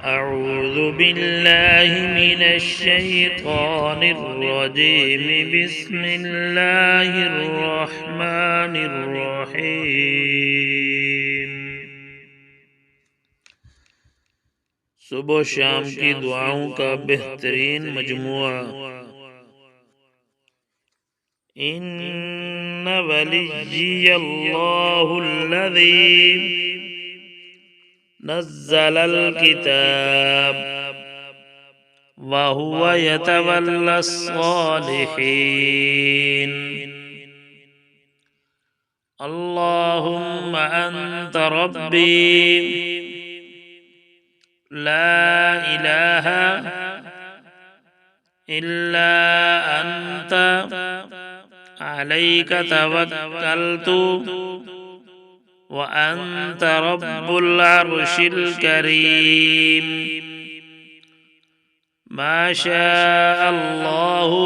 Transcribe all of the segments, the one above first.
أعوذ بالله من الشيطان الرجيم بسم الله الرحمن الرحيم। सुबह शाम की दुआओं का बेहतरीन मजमुआ। इन्ना वलिय्यल्लाहुल्लज़ी नज़्ज़लल किताब व हुवा यतवल्लस्सालिहीन। अल्लाहुम्मा अन्ता रब्बी ला इलाहा इल्ला अन्ता अलैका तवक्कलतु व अन्ता रब्बुल अर्शिल करीम। मा शाअ अल्लाहु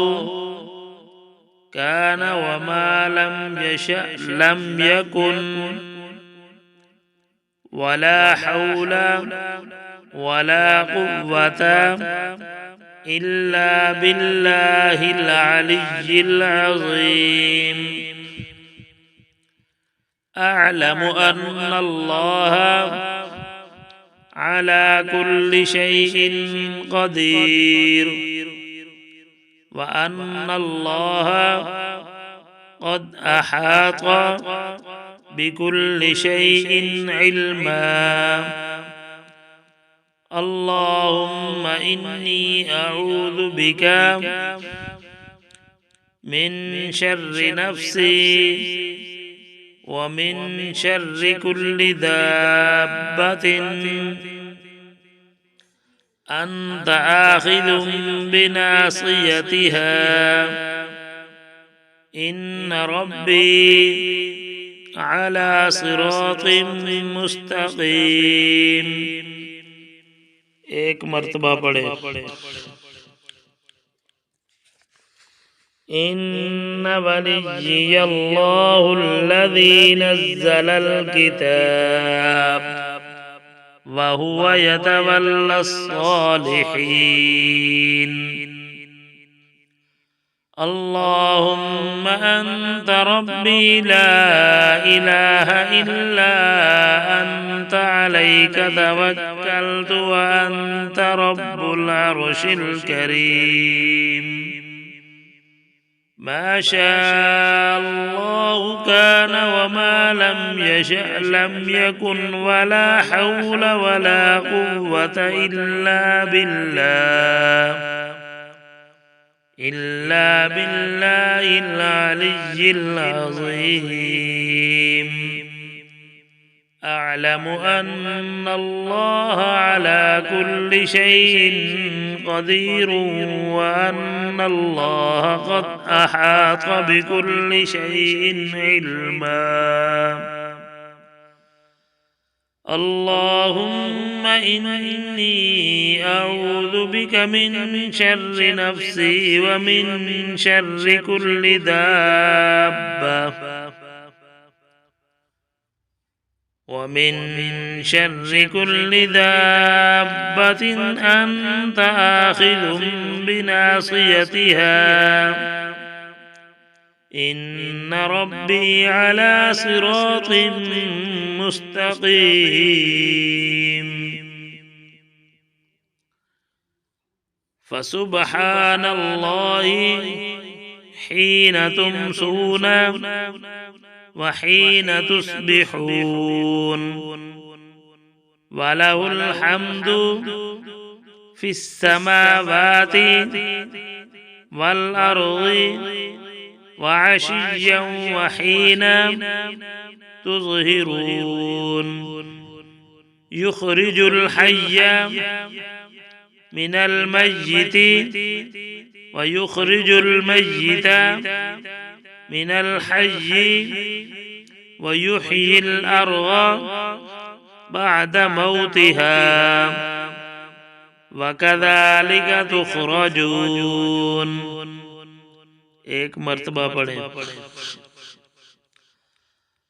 कान व मा लम यशअ लम यकुन वला हौला वला कुव्वता इल्ला बिल्लाहिल अलिय्यिल अज़ीम। अअलमु अन्नल्लाह अला कुल्लि शैइन क़दीर व अन्नल्लाह क़द अहात बिकुल्लि शैइन इल्मा। अल्लाहुम्मा इन्नी अऊज़ु बिका मिन शर्रि नफ्सी व मिन शर्रि कुल्लि दाब्बतिन अन्त आखिदुम बिनासियतिहा। इन्न रब्बी अला सिरातिम मुस्तकीम। एक मर्तबा पढ़े। इन्ना वलिय्यल्लाहुल्लज़ी नज़्ज़लल किताब व हुवा यतवल्लस्सालिहीन। अल्लाहुम्मा अन्ता रब्बी ला इलाहा इल्ला अन्ता अलैका तवक्कलतु व अन्ता रब्बुल अर्शिल करीम। मा शाअ अल्लाहु कान व मा लम यशअ लम यकुन वला हौला वला कुव्वता इल्ला बिल्लाहिल अलिय्यिल अज़ीम। अअलमु अन्नल्लाह अला कुल्लि शैइन क़दीर व अन्नल्लाह क़द अहात बिकुल्लि शैइन इल्मा। अल्लाहुम्मा इन्नी अऊज़ु बिका मिन शर्रि नफ्सी व मिन शर्रि कुल्लि दाब्बा व मिन शर्रि कुल्लि दाब्बतिन अन्त आखिदुम बिनासियतिहा। इन्न रब्बी अला सिरातिम मुस्तकीम। फसुब्हानल्लाहि हीन तुमसून व हीन तुस्बिहून वलहुल हम्दु फिस्समावाति वल अर्दि व अशिय्यन व हीन तुज़हिरून। युख़रिजुल हय्य मिनल मय्यिति व युख़रिजुल मय्यिता मिनल हय्यि व युह्यिल अर्ज़ बअद मौतिहा व कज़ालिक तुख़रजून। एक मर्तबा पढ़े।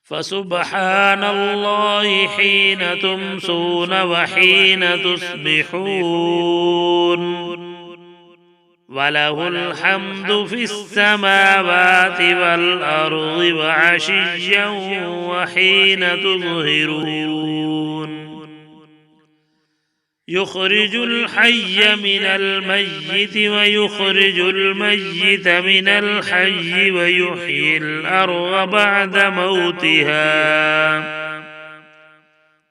فسبحان الله حين تمسون وحين تصبحون وله الحمد في السماوات والأرض وعشيا وحين تظهرون يخرج الحي من الميت ويخرج الميت من الحي ويحيي الأرض بعد موتها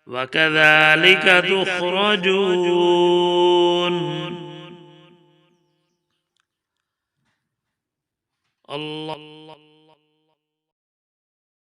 وكذلك تخرجون. الله